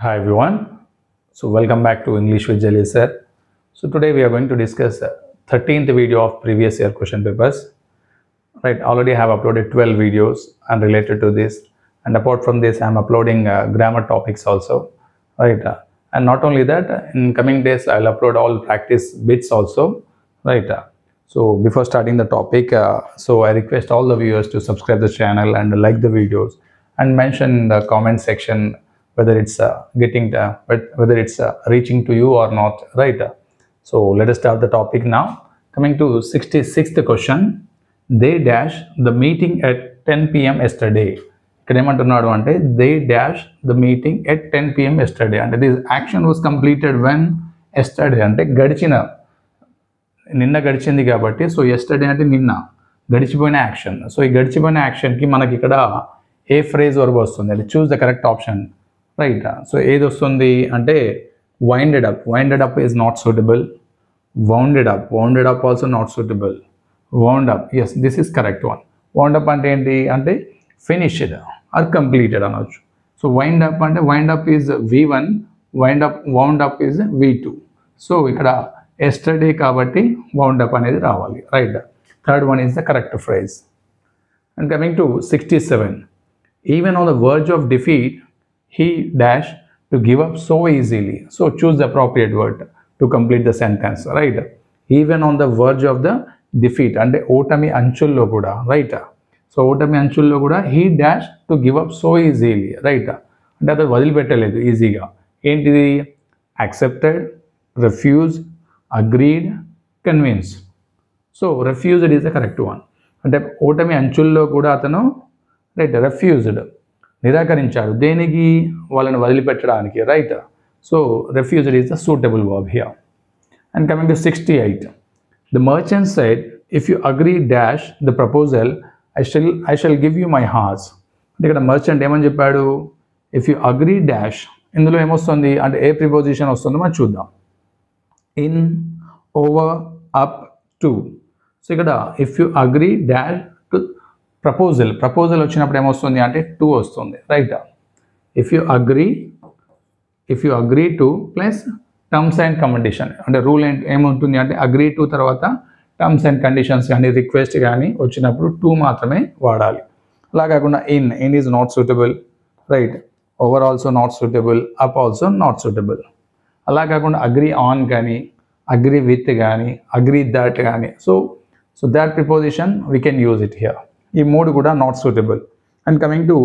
Hi everyone. So welcome back to English with Jalil sir. So today we are going to discuss 13th video of previous year question papers. Right, already have uploaded 12 videos and related to this, and apart from this I am uploading grammar topics also. Right, and not only that, in coming days I'll upload all practice bits also. Right, so before starting the topic, so I request all the viewers to subscribe the channel and like the videos and mention in the comment section whether it's whether it's reaching to you or not. Right, so let us start the topic now. Coming to 66th question, they dash the meeting at 10 p.m. yesterday. ఇక్కడ ఏమంటున్నాడు అంటే they dash the meeting at 10 p.m. yesterday అంటే this action was completed when yesterday అంటే నిన్న గడిచింది కాబట్టి, so yesterday అంటే నిన్న గడిచిపోయిన యాక్షన్. సో ఈ గడిచిపోయిన యాక్షన్కి మనకి ఇక్కడ ఏ ఫ్రేజ్ వర్బ్ వస్తుంది అంటే choose the correct option. Right, so ఏది వస్తుంది అంటే winded up is not suitable. wounded up also not suitable. wound up, yes, this is correct one. wound up అంటే ఏంటి అంటే finished or completed అనొచ్చు. సో wind up అంటే wind up is v1, wound up is v2. So ఇక్కడ yesterday కాబట్టి wound up అనేది రావాలి. Right, third one is the correct phrase. And coming to 67, even on the verge of defeat he dash to give up so easily. So choose the appropriate word to complete the sentence. Right, even on the verge of the defeat అంటే ఓటమి అంచుల్లో కూడా. Right, so ఓటమి అంచుల్లో కూడా he dash to give up so easily. Right, అంటే అతను వదిలిపెట్టలేదు ఈజీగా. ఏంటిది? accepted, refused, agreed, convinced. So refused is the correct one. అంటే ఓటమి అంచుల్లో కూడా అతను రైట్ refused నిరాకరించాడు. దేనికి? వాళ్ళని వదిలిపెట్టడానికి. Right, so refused is the suitable verb here. And coming to 68, the merchant said, if you agree dash the proposal, I shall give you my horse. అంటే ఇక్కడ మర్చెంట్ ఏమని చెప్పాడు? ఇఫ్ యూ అగ్రీ డాష్, ఇందులో ఏమొస్తుంది అంటే a preposition వస్తుందో మనం చూద్దాం. In, over, up, to. So ఇక్కడ if you agree dash to proposal వచ్చినప్పుడు ఏమొస్తుంది అంటే టు వస్తుంది. Right, if you agree to plus terms and condition అంటే రూల్ ఏముంటుంది అంటే అగ్రీ టు తర్వాత టర్మ్స్ అండ్ కండిషన్స్ కానీ రిక్వెస్ట్ కానీ వచ్చినప్పుడు టు మాత్రమే వాడాలి. అలా కాకుండా in is not suitable. Right, over also not suitable, up also not suitable. అలా కాకుండా అగ్రీ ఆన్ కానీ అగ్రీ విత్ కానీ అగ్రీ దట్ కానీ so that preposition we can use it here. ఈ మూడు కూడా not suitable. And coming to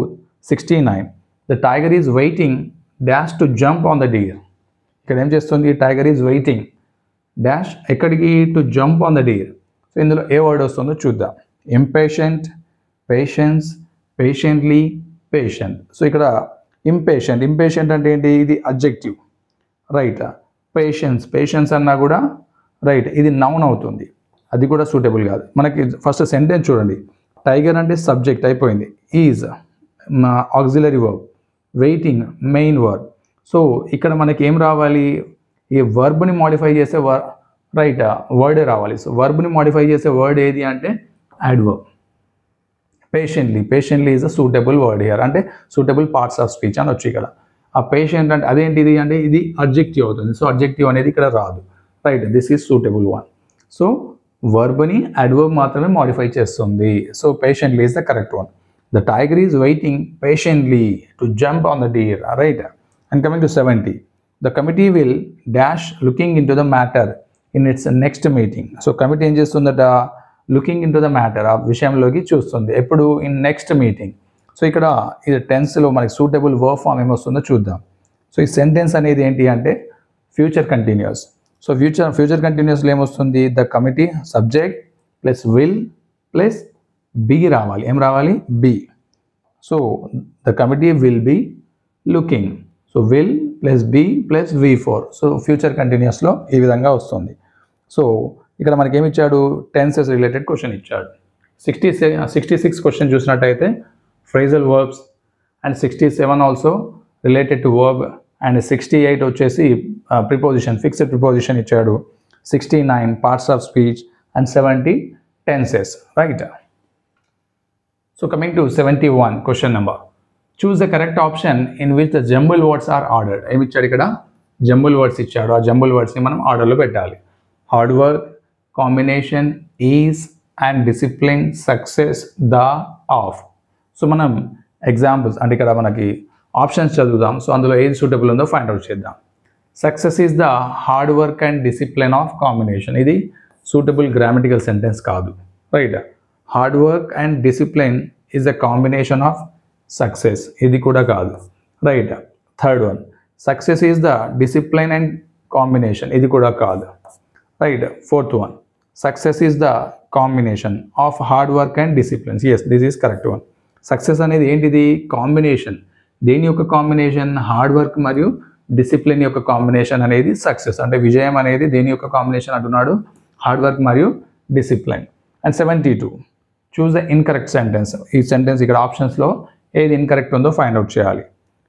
69, the tiger is waiting dash to jump on the deer. ఇక్కడ ఏం చేస్తుంది? టైగర్ ఈజ్ వెయిటింగ్ డాష్ ఎక్కడికి? To jump on the deer. So ఇందులో ఏ word వస్తుందో చూద్దాం. Impatient, patience, patiently, patient. So ఇక్కడ impatient అంటే ఏంటి? ఇది అడ్జెక్టివ్. రైట్, పేషెన్స్ అన్నా కూడా రైట్ ఇది నౌన్ అవుతుంది, అది కూడా సూటబుల్ కాదు. మనకి ఫస్ట్ సెంటెన్స్ చూడండి. టైగర్ అంటే సబ్జెక్ట్ అయిపోయింది, is auxiliary verb, waiting main verb. So ఇక్కడ మనకి ఏం రావాలి? ఈ వర్బ్ని మాడిఫై చేసే వర్డే రావాలి. సో వర్బ్ని మాడిఫై చేసే వర్డ్ ఏది అంటే adverb. Patiently is a suitable word here అంటే సూటబుల్ పార్ట్స్ ఆఫ్ స్పీచ్ అని వచ్చి ఇక్కడ. ఆ పేషెంట్ అంటే అదేంటిది అంటే ఇది అడ్జెక్టివ్ అవుతుంది. సో అడ్జెక్టివ్ అనేది ఇక్కడ రాదు. Right, this is suitable one. So వర్బ్ని యాడ్వర్బ్ మాత్రమే మాడిఫై చేస్తుంది. So patiently is the correct one. The tiger is waiting patiently to jump on the deer. Right. And coming to 70, the committee will dash looking into the matter in its next meeting. So committee ఏం చేస్తుందట? Looking in to the matter, ఆ విషయంలోకి చూస్తుంది. ఎప్పుడు? In next meeting. So ఇక్కడ ఇది టెన్స్లో మనకి suitable verb form ఏమొస్తుందో చూద్దాం. సో ఈ సెంటెన్స్ అనేది ఏంటి అంటే ఫ్యూచర్ కంటిన్యూస్. సో ఫ్యూచర్ కంటిన్యూస్లో ఏమొస్తుంది? The committee subject plus will plus be రావాలి. ఏం రావాలి? Be. So the committee will be looking. So will plus be plus V4. So future కంటిన్యూస్లో ఈ విధంగా వస్తుంది. సో ఇక్కడ మనకి ఏమి ఇచ్చాడు? టెన్సెస్ రిలేటెడ్ క్వశ్చన్ ఇచ్చాడు. 66 క్వశ్చన్ చూసినట్టయితే phrasal verbs, and 67 also related to verb, and 68 వచ్చేసి ప్రిపోజిషన్, ఫిక్స్డ్ ప్రిపోజిషన్ ఇచ్చాడు. 69 parts of speech, and 70 tenses. Right. So coming to 71 question number, choose the correct option in which the jumbled words are ordered. ఏమి ఇచ్చాడు ఇక్కడ? Jumble words ఇచ్చాడు. ఆ jumble వర్డ్స్ని మనం ఆర్డర్లో పెట్టాలి. Hard work, combination, is and discipline, success, the, of. So మనం examples అంటే ఇక్కడ మనకి ఆప్షన్స్ చదువుదాం. సో అందులో ఏది సూటబుల్ ఉందో ఫైండ్ అవుట్ చేద్దాం. Success is the hard work and discipline of combination. ఇది సూటబుల్ గ్రామటికల్ సెంటెన్స్ కాదు, right? Hard work and discipline is the combination of success. ఇది కూడా కాదు, right? Third one, success is the discipline and combination. ఇది కూడా కాదు, right? Fourth one, success is the combination of hard work and disciplines. Yes, this is correct one. సక్సెస్ అనేది ఏంటిది? Combination. దేని యొక్క కాంబినేషన్? హార్డ్ వర్క్ మరియు డిసిప్లిన్ యొక్క కాంబినేషన్ అనేది సక్సెస్. అంటే విజయం అనేది దేని యొక్క కాంబినేషన్ అంటున్నాడు? హార్డ్ వర్క్ మరియు discipline. And 72, choose the incorrect sentence. ఈ సెంటెన్స్ ఇక్కడ ఆప్షన్స్లో ఏది ఇన్కరెక్ట్ ఉందో ఫైండ్ అవుట్ చేయాలి.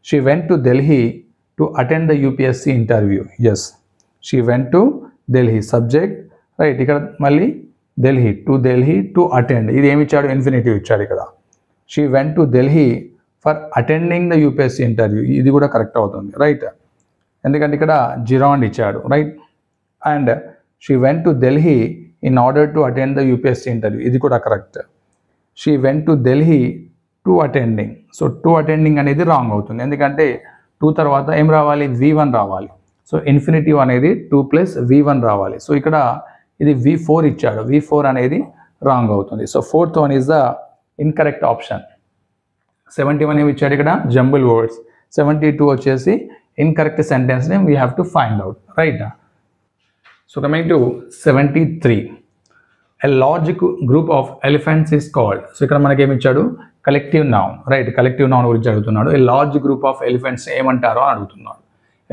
She went to Delhi to attend the UPSC interview. Yes, she went to Delhi, subject, right? ఇక్కడ మళ్ళీ ఢిల్లీ టు అటెండ్. ఇది ఏమి ఇచ్చాడు? ఇన్ఫినిటివ్ ఇచ్చాడు ఇక్కడ. She went to Delhi for attending the UPSC interview. ఇది కూడా కరెక్ట్ అవుతుంది, రైట్? ఎందుకంటే ఇక్కడ జిరాండ్ ఇచ్చాడు, right? And she went to Delhi in order to attend the UPSC interview. ఇది కూడా correct. She went to Delhi to attending. So to attending అనేది wrong అవుతుంది. ఎందుకంటే టూ తర్వాత ఏం రావాలి? V1 రావాలి. సో ఇన్ఫినిటివ్ అనేది 2 + V1 రావాలి. సో ఇక్కడ ఇది V4 ఇచ్చాడు. V4 అనేది రాంగ్ అవుతుంది. So fourth one is the incorrect option. 71 ఏమి ఇచ్చాడు ఇక్కడ? Jumble words. 72 వచ్చేసి ఇన్కరెక్ట్ సెంటెన్స్ని we have to find out, right? So coming to 73, a large group of elephants is called. So ఇక్కడ మనకి ఏమి ఇచ్చాడు? Collective noun, right? Collective noun గురించి అడుగుతున్నాడు. A large group of elephants ఏమంటారో అని అడుగుతున్నాడు.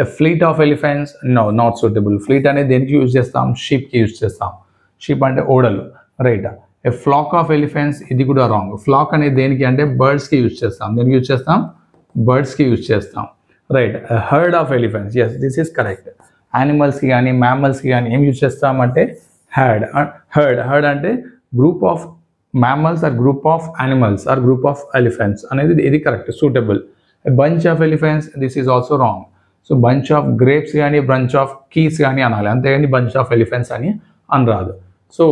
A fleet of elephants, no, not suitable. Fleet అనేది దేనికి యూజ్ చేస్తాం? షీప్కి యూజ్ చేస్తాం. షీప్ అంటే ఓడలు, right? A flax of elephants, ఇది కూడా రాంగ్. ఫ్లాక్ అనేది దేనికి అంటే బర్డ్స్కి యూజ్ చేస్తాం. దేనికి యూజ్ చేస్తాం? బర్డ్స్కి యూజ్ చేస్తాం, right? Herd of elephants, yes, this is correct. యానిమల్స్కి కానీ మ్యామల్స్కి కానీ ఏం యూజ్ చేస్తామంటే హర్డ్ అంటే group of mammals or group of animals or group of elephants అనేది ఇది correct, suitable. Bunch of elephants, this is also wrong. So bunch of grapes కానీ బంచ్ ఆఫ్ కీస్ కానీ అనాలి, అంతేగాని బంచ్ ఆఫ్ ఎలిఫెంట్స్ అని అనరాదు. So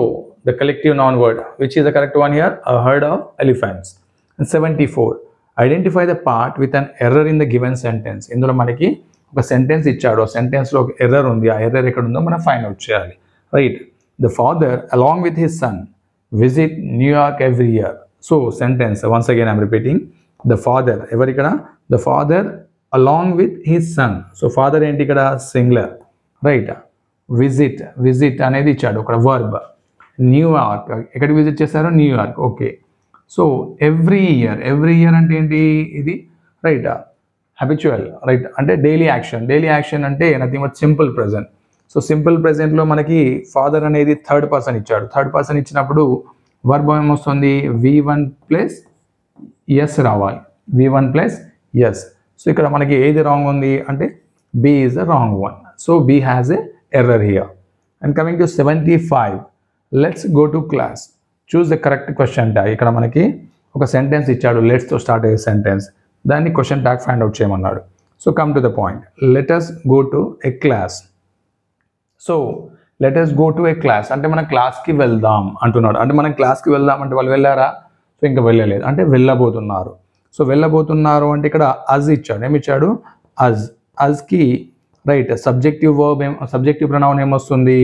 the collective noun word which is the correct one here? a herd of elephants. 74, identify the part with an error in the given sentence. ఇందులో మనకి ఒక sentence ఇచ్చాడు, ఆ సెంటెన్స్లో ఒక ఎర్రర్ ఉంది. ఆ ఎర్రర్ ఎక్కడ ఉందో మనం ఫైండ్ అవుట్ చేయాలి, right? The father along with his son visit New York every year. So sentence, once again I'm repeating, the father, ఎవరు ఇక్కడ? the father along with his son. so father ఏంటి ఇక్కడ? Singular, right? visit అనేది ఇచ్చాడు ఒక verb. New York, ఎక్కడ visit చేశారు? New York, okay. So every year అంటే ఏంటి? ఇది, రైట్? Habitual, right? అంటే డైలీ యాక్షన్ అంటే nothing but simple present. So simple ప్రెజెంట్లో మనకి ఫాదర్ అనేది థర్డ్ పర్సన్ ఇచ్చాడు. థర్డ్ పర్సన్ ఇచ్చినప్పుడు వర్బ్ ఏమొస్తుంది? V1 + S రావాలి. V1 + S. సో ఇక్కడ మనకి ఏది రాంగ్ ఉంది అంటే B is the wrong one. So B has a error here. And coming to 75, let's go to class. Choose the correct question tag. ఇక్కడ మనకి ఒక సెంటెన్స్ ఇచ్చాడు, లెట్స్తో స్టార్ట్ అయ్యే సెంటెన్స్. దాన్ని క్వశ్చన్ ట్యాగ్ ఫైండ్ అవుట్ చేయమన్నాడు. So come to the point, let us go to a class. So let us go to a class అంటే మనం క్లాస్కి వెళ్దాం అంటున్నాడు. అంటే మనం క్లాస్కి వెళ్దాం అంటే వాళ్ళు వెళ్ళారా? సో ఇంకా వెళ్ళలేదు, అంటే వెళ్ళబోతున్నారు. సో వెళ్ళబోతున్నారు అంటే ఇక్కడ అజ్ ఇచ్చాడు. ఏమి ఇచ్చాడు? అజ్కి, right? Subjective verb subjective pronoun ఏమొస్తుంది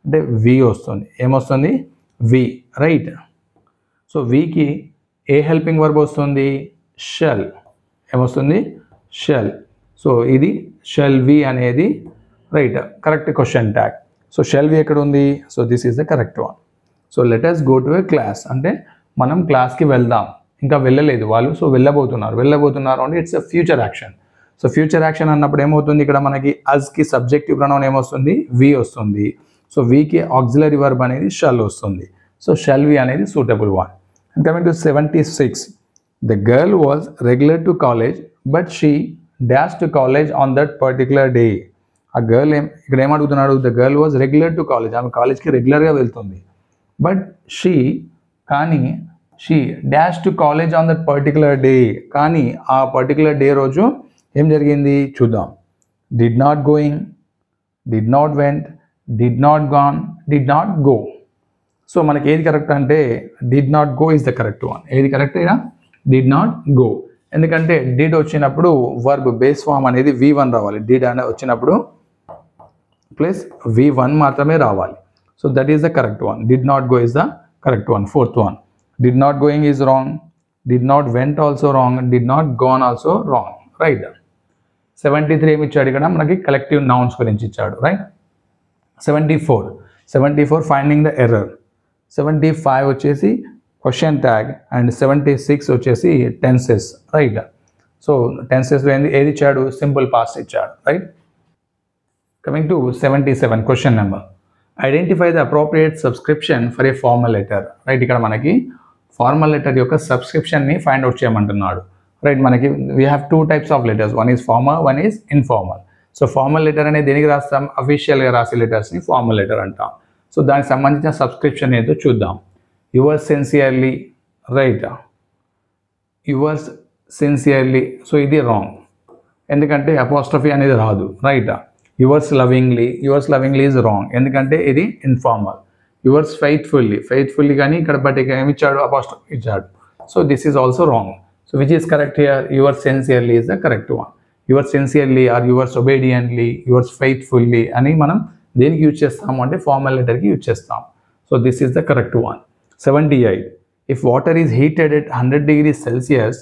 అంటే వి వస్తుంది. ఏమొస్తుంది? We, right? సో వికి ఏ హెల్పింగ్ వర్బ్ వస్తుంది? షెల్. ఏమొస్తుంది? షెల్. సో ఇది షెల్ వి అనేది, right? Correct question tag. So shall we ఎక్కడ ఉంది? So this is the correct one. So let us go to a class అంటే మనం క్లాస్కి వెళ్దాం, ఇంకా వెళ్ళలేదు వాళ్ళు, సో వెళ్ళబోతున్నారు అంటే it's a future action. So future action అన్నప్పుడు ఏమవుతుంది? ఇక్కడ మనకి అజ్కి సబ్జెక్టివ్ ప్రొనౌన్ ఏమొస్తుంది? వి వస్తుంది. సో వికి ఆక్సిలరీ వర్బ్ అనేది షెల్ వస్తుంది. సో షెల్ వి అనేది suitable one. And coming to 76, the girl was regular to college but she dash to college on that particular day. ఆ గర్ల్ ఇక్కడ ఏమడుగుతున్నాడు? The girl was regular to college, ఆమె కాలేజ్కి రెగ్యులర్గా వెళ్తుంది. But కానీ she dash to college on that particular day. కానీ ఆ పర్టికులర్ డే రోజు ఏం జరిగింది చూద్దాం. Did not going, did not vent, did not gone, did not go. So మనకి ఏది కరెక్ట్ అంటే did not go is the correct one. ఏది కరెక్ట్ అయినా డిడ్ నాట్ గో. ఎందుకంటే డిడ్ వచ్చినప్పుడు వర్బ్ బేస్ ఫామ్ అనేది V1 రావాలి. డిడ్ అనే వచ్చినప్పుడు ప్లస్ V1 మాత్రమే రావాలి. So that is the correct one. Did not go is the correct one. Fourth one, did not going is wrong, did not went also wrong, did not gone also wrong. Right. 73 ఏమి ఇచ్చాడు ఇక్కడ మనకి collective nouns గురించి ఇచ్చాడు. Right. 74 finding the error. 75 వచ్చేసి question tag and 76 వచ్చేసి tenses. Right. So టెన్సెస్లో ఏది ఇచ్చాడు? సింపుల్ పాస్ట్ ఇచ్చాడు. Right. Coming to 77 question number, identify the appropriate subscription for a formal letter. Right. ఇక్కడ మనకి ఫార్మల్ లెటర్ యొక్క సబ్స్క్రిప్షన్ని ఫైండ్ అవుట్ చేయమంటున్నాడు. రైట్. మనకి we have 2 types of letters, one is formal, one is informal. So formal letter అనేది దేనికి రాస్తాం? అఫీషియల్గా రాసే లెటర్స్ని ఫార్మల్ లెటర్ అంటాం. సో దానికి సంబంధించిన సబ్స్క్రిప్షన్ ఏదో చూద్దాం. Yours sincerely. Right. Yours sincerely. So ఇది రాంగ్, ఎందుకంటే అపోస్ట్రఫీ అనేది రాదు. Right. Yours lovingly. Yours lovingly is wrong, ఎందుకంటే ఇది ఇన్ఫార్మల్. యువర్స్ ఫెయిత్ఫుల్లీ కానీ ఇక్కడ బట్ ఇక ఏమి ఇచ్చాడు? అపోస్ట్రఫీ ఇచ్చాడు. So this is also wrong. So which is correct here? Yours sincerely is the correct one. Yours sincerely or yours obediently, yours faithfully అని మనం దేనికి యూజ్ చేస్తాము అంటే ఫార్మల్ లెటర్కి యూజ్ చేస్తాం. So this is the correct one. 78 if water is heated at 100 degrees Celsius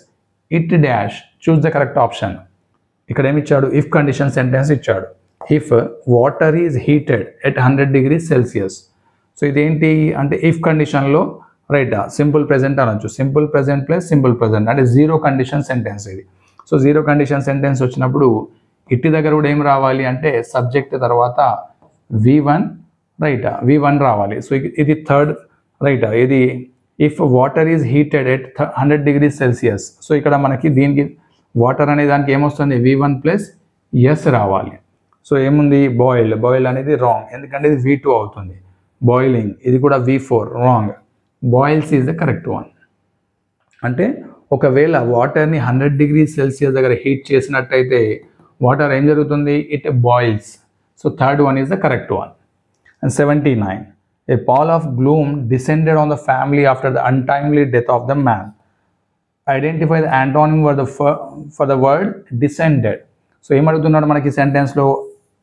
it dash. Choose the correct option. ఇక్కడ ఏమి ఇచ్చాడు? ఇఫ్ కండిషన్ సెంటెన్స్ ఇచ్చాడు. If water is heated at 100 degrees Celsius. So ఇదేంటి అంటే if కండిషన్లో right simple present అనొచ్చు. Simple present plus simple present అంటే zero condition sentence ఇది. సో జీరో కండిషన్ సెంటెన్స్ వచ్చినప్పుడు ఇట్టి దగ్గర కూడా ఏం రావాలి అంటే సబ్జెక్ట్ తర్వాత V1 రైట్ V1 రావాలి. సో ఇది థర్డ్ రైట్. ఇది if water is heated at 100 degrees Celsius. So ఇక్కడ మనకి దీనికి వాటర్ అనే దానికి ఏమొస్తుంది? V1 ప్లస్ ఎస్ రావాలి. సో ఏముంది? బాయిల్డ్ అనేది రాంగ్, ఎందుకంటే ఇది V2 అవుతుంది. బాయిలింగ్ ఇది కూడా V4 wrong. Boils is the correct one. అంటే ఒకవేళ వాటర్ని 100 degrees Celsius దగ్గర హీట్ చేసినట్టయితే వాటర్ ఏం జరుగుతుంది? It boils. So third one is the correct one. And 79 a pall of gloom descended on the family after the untimely death of the man. Identify the antonym for the word descended. So ఏమడుగుతున్నాడు మనకి సెంటెన్స్లో?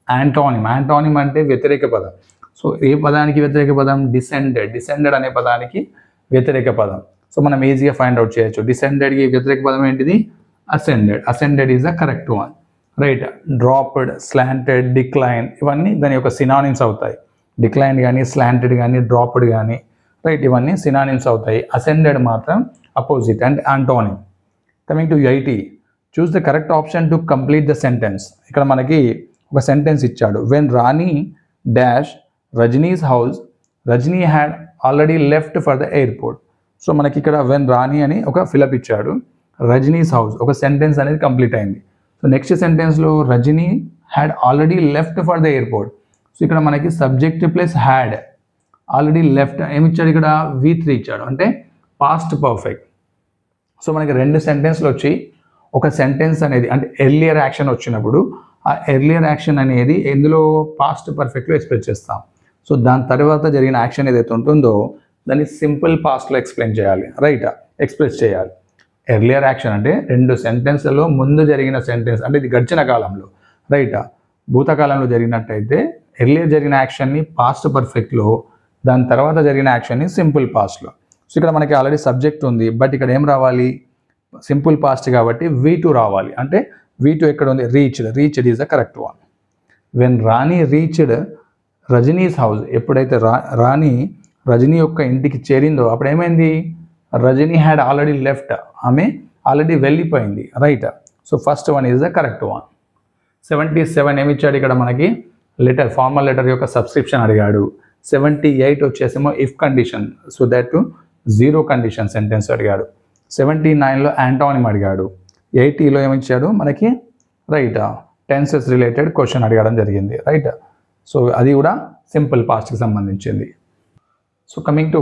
Antonym అంటే వ్యతిరేక పదం. So ఏ పదానికి వ్యతిరేక పదం? Descended అనే పదానికి వ్యతిరేక పదం. సో మనం ఈజీగా ఫైండ్ అవుట్ చేయొచ్చు. డిసెండెడ్కి వ్యతిరేక పదం ఏంటిది? Ascended is the correct one. Right. Dropped, slanted, decline ఇవన్నీ దాని యొక్క సినానిమ్స్ అవుతాయి. డిక్లైన్ కానీ, స్లాంటెడ్ కానీ, డ్రాప్డ్ కానీ రైట్ ఇవన్నీ సినానిమ్స్ అవుతాయి. అసెండెడ్ మాత్రం opposite and antonym. Coming to 80 choose the correct option to complete the sentence. ఇక్కడ మనకి ఒక సెంటెన్స్ ఇచ్చాడు. When Rani dash Rajani's house, Rajani had already left for the airport. So మనకి ఇక్కడ వెన్ రాణి అని ఒక ఫిలప్ ఇచ్చాడు. రజనీస్ హౌస్ ఒక సెంటెన్స్ అనేది కంప్లీట్ అయింది. సో నెక్స్ట్ సెంటెన్స్లో Rajani had already left for the airport. So ఇక్కడ మనకి subject plus had already left ఏమిచ్చాడు? ఇక్కడ V3 ఇచ్చాడు, అంటే పాస్ట్ పర్ఫెక్ట్. సో మనకి రెండు సెంటెన్స్లు వచ్చి ఒక సెంటెన్స్ అనేది అంటే ఎర్లియర్ యాక్షన్ వచ్చినప్పుడు ఆ ఎర్లియర్ యాక్షన్ అనేది ఎందులో? పాస్ట్ పర్ఫెక్ట్లో ఎక్స్ప్రెస్ చేస్తాం. సో దాని తర్వాత జరిగిన యాక్షన్ ఏదైతే ఉంటుందో దాన్ని సింపుల్ పాస్ట్లో ఎక్స్ప్లెయిన్ చేయాలి. రైట్. ఎక్స్ప్రెస్ చేయాలి. ఎర్లియర్ యాక్షన్ అంటే రెండు సెంటెన్స్లలో ముందు జరిగిన సెంటెన్స్ అంటే ఇది గడిచిన కాలంలో రైట్ భూతకాలంలో జరిగినట్టయితే ఎర్లియర్ జరిగిన యాక్షన్ని పాస్ట్ పర్ఫెక్ట్లో, దాని తర్వాత జరిగిన యాక్షన్ని సింపుల్ పాస్ట్లో. సో ఇక్కడ మనకి ఆల్రెడీ సబ్జెక్ట్ ఉంది, బట్ ఇక్కడ ఏం రావాలి? సింపుల్ పాస్ట్ కాబట్టి V2 రావాలి. అంటే V2 ఎక్కడ ఉంది? Reached is the correct one. When Rani reached Rajani's house, ఎప్పుడైతే రాణి రజనీ యొక్క ఇంటికి చేరిందో అప్పుడు ఏమైంది? రజనీ హ్యాడ్ ఆల్రెడీ లెఫ్ట్, ఆమె ఆల్రెడీ వెళ్ళిపోయింది. Right. So first one is the correct one. 77 ఏమి ఇచ్చాడు ఇక్కడ మనకి? లెటర్, ఫార్మల్ లెటర్ యొక్క సబ్స్క్రిప్షన్ అడిగాడు. 78 వచ్చేసేమో if condition, so that zero condition sentence అడిగాడు. 79లో యాంటోనిమ్ అడిగాడు. 80లో ఏమిచ్చాడు మనకి? రైట్ టెన్సెస్ రిలేటెడ్ క్వశ్చన్ అడగడం జరిగింది. రైట్. సో అది కూడా సింపుల్ పాస్ట్కి సంబంధించింది. So coming to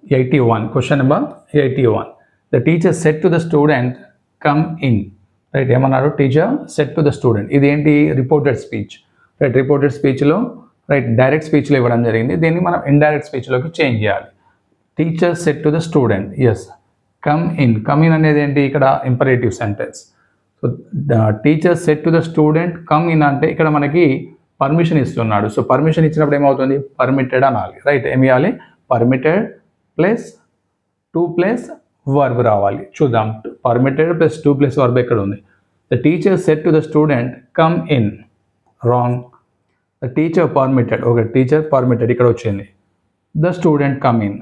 81, question number 81. The teacher said to the student, come in. Right, ఏమన్నారు, teacher said to the student. ఇది ఏంటి, రిపోర్టెడ్ స్పీచ్. రైట్, రిపోర్టెడ్ స్పీచ్లో రైట్ డైరెక్ట్ స్పీచ్లో ఇవ్వడం జరిగింది, దీన్ని మనం ఇండైరెక్ట్ స్పీచ్లోకి చేంజ్ చేయాలి. Teacher said to the student, yes, come in. Come in అనేది ఏంటి, ఇక్కడ imperative sentence. So the teacher said to the student come in అంటే ఇక్కడ మనకి పర్మిషన్ ఇస్తున్నాడు. సో పర్మిషన్ ఇచ్చినప్పుడు ఏమవుతుంది, పర్మిటెడ్ అనాలి. రైట్, ఏమి ఇవ్వాలి, permitted plus to plus verb రావాలి. చూద్దాం, permitted plus to plus verb ఎక్కడ ఉంది. The teacher said to the student come in, wrong. The teacher permitted, okay, teacher permitted ఇక్కడ వచ్చింది. The student come in,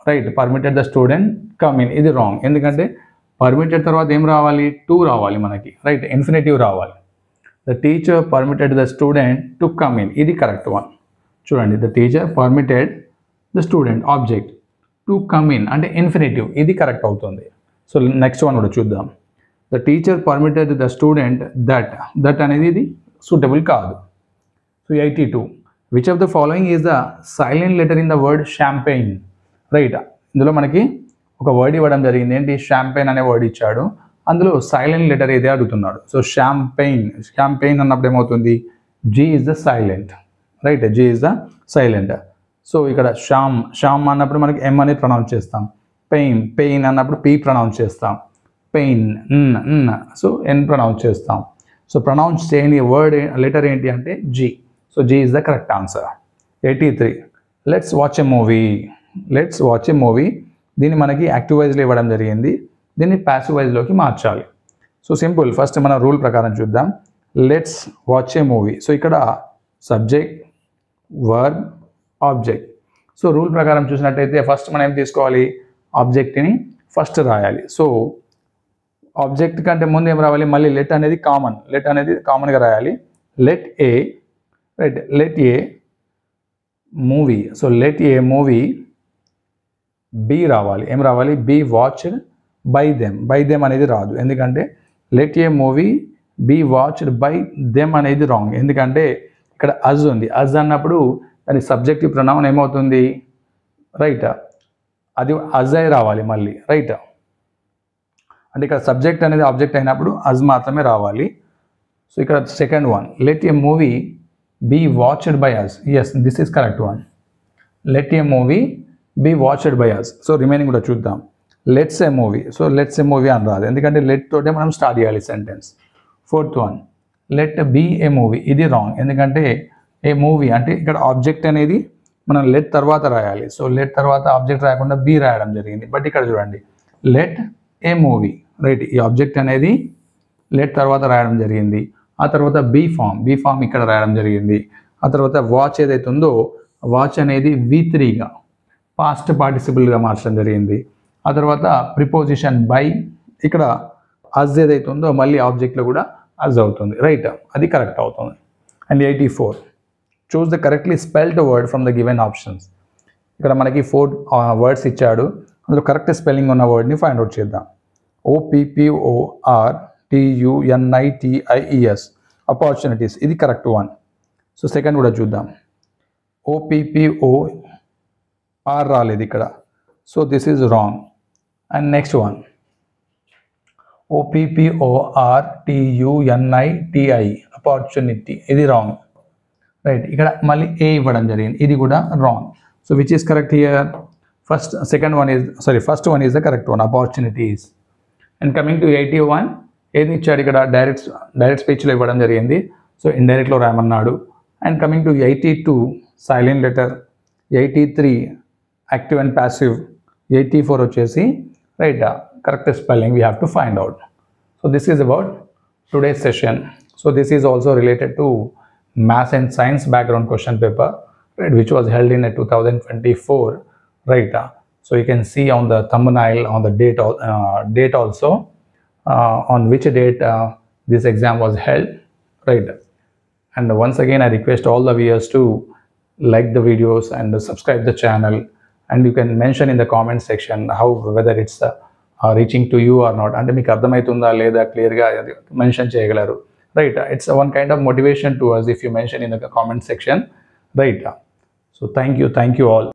right, permitted the student come in, ఇది wrong. ఎందుకంటే permitted తర్వాత ఏం రావాలి, to రావాలి మనకి. రైట్, ఇన్ఫినిటివ్ రావాలి. The teacher permitted the student to come in, ఇది కరెక్ట్ వన్. చూడండి, the teacher permitted the student object to come in అంటే ఇన్ఫినిటివ్, ఇది కరెక్ట్ అవుతుంది. సో నెక్స్ట్ వన్ కూడా చూద్దాం. The teacher permitted the student that, that అనేది ఇది suitable కాదు. So 82, which of the following is the silent letter in the word champagne. Right, ఇందులో మనకి ఒక వర్డ్ ఇవ్వడం జరిగింది, ఏంటి, షాంపెయిన్ అనే వర్డ్ ఇచ్చాడు, అందులో సైలెంట్ లెటర్ ఏదే అడుగుతున్నాడు. సో షాంపెయిన్, షాంపెయిన్ అన్నప్పుడు ఏమవుతుంది, G is the silent. Right, G is the silent. So ఇక్కడ షామ్, షామ్ అన్నప్పుడు మనకి ఎం అనేది ప్రొనౌన్స్ చేస్తాం. పెయిన్, పెయిన్ అన్నప్పుడు పీ ప్రొనౌన్స్ చేస్తాం. పెయిన్, సో ఎన్ ప్రొనౌన్స్ చేస్తాం. సో ప్రొనౌన్స్ చేయని వర్డ్ లెటర్ ఏంటి అంటే G. So G is the correct answer. 83, let's watch a movie. Let's watch a movie, దీన్ని మనకి యాక్టివ్ వైజ్లో ఇవ్వడం జరిగింది, దీన్ని ప్యాసివ్ వైజ్లోకి మార్చాలి. సో సింపుల్, ఫస్ట్ మన రూల్ ప్రకారం చూద్దాం. Let's watch a movie, so ఇక్కడ subject, verb, object. So rule ప్రకారం చూసినట్టయితే ఫస్ట్ మనం ఏం తీసుకోవాలి, ఆబ్జెక్ట్ని ఫస్ట్ రాయాలి. సో ఆబ్జెక్ట్ కంటే ముందు ఏం రావాలి, మళ్ళీ లెట్ అనేది కామన్, లెట్ అనేది కామన్గా రాయాలి. Let A, right, let a movie. So let a movie B రావాలి, ఏం రావాలి, be watched by them. By them అనేది రాదు, ఎందుకంటే let a movie be watched by them అనేది రాంగ్, ఎందుకంటే ఇక్కడ అజ్ ఉంది. అజ్ అన్నప్పుడు దాని సబ్జెక్టివ్ ప్రొనౌన్ ఏమవుతుంది, రైట్, అది అజ్ అయి రావాలి మళ్ళీ. రైట్, అంటే ఇక్కడ సబ్జెక్ట్ అనేది ఆబ్జెక్ట్ అయినప్పుడు అజ్ మాత్రమే రావాలి. సో ఇక్కడ second one, let a movie be watched by us. Yes, this is correct one. Let a movie be watched by us. So remaining కూడా చూద్దాం. Let's a movie, so let's a movie అని రాదు, ఎందుకంటే let తోటే మనం start చేయాలి sentence. Fourth one, let be a movie, ఇది wrong, ఎందుకంటే ఏ మూవీ అంటే ఇక్కడ ఆబ్జెక్ట్ అనేది మనం లెట్ తర్వాత రాయాలి. సో లెట్ తర్వాత ఆబ్జెక్ట్ రాయకుండా బీ రాయడం జరిగింది. బట్ ఇక్కడ చూడండి, లెట్ ఏ మూవీ, రైట్, ఈ ఆబ్జెక్ట్ అనేది లెట్ తర్వాత రాయడం జరిగింది. ఆ తర్వాత బీ ఫామ్ ఇక్కడ రాయడం జరిగింది. ఆ తర్వాత వాచ్ ఏదైతే ఉందో వాచ్ అనేది V3గా పాస్ట్ పార్టిసిపుల్గా మార్చడం జరిగింది. ఆ తర్వాత ప్రిపోజిషన్ బై, ఇక్కడ అజ్ ఏదైతే ఉందో మళ్ళీ ఆబ్జెక్ట్లో కూడా అజ్ అవుతుంది. రైట్, అది కరెక్ట్ అవుతుంది. And 84, choose the correctly spelled word from the given options. ఇక్కడ మనకి 4 వర్డ్స్ ఇచ్చాడు, అందులో కరెక్ట్ స్పెల్లింగ్ ఉన్న వర్డ్ని ఫైండ్ అవుట్ చేద్దాం. OPPORTUNITIES, ఆపర్చునిటీస్, ఇది కరెక్ట్ వన్. సో సెకండ్ కూడా చూద్దాం. OPPOR రాలేదు ఇక్కడ, so this is wrong. And next one, OPPORTUNITI, opportunity, ఇది రాంగ్. రైట్, ఇక్కడ మళ్ళీ ఏ ఇవ్వడం జరిగింది, ఇది కూడా wrong. So which is correct here, first one is the correct one, opportunities. And coming to 81, ఏది ఇచ్చాడు ఇక్కడ, డైరెక్ట్ స్పీచ్లో ఇవ్వడం జరిగింది, సో ఇండైరెక్ట్లో రాయమన్నాడు. And coming to 82, silent letter. 83, active and passive. 84 వచ్చేసి right, correct spelling we have to find out. So this is about today's session. So this is also related to Maths and Science background question paper, right, which was held in 2024, right. So you can see on the thumbnail, on the date also, on which date this exam was held, right. And once again I request all the viewers to like the videos and subscribe the channel, and you can mention in the comment section how whether it's reaching to you or not, and meeku ardhamaitunda leda clear ga mention cheyagalaru. Right, it's one kind of motivation to us if you mention in the comment section, right. So thank you all.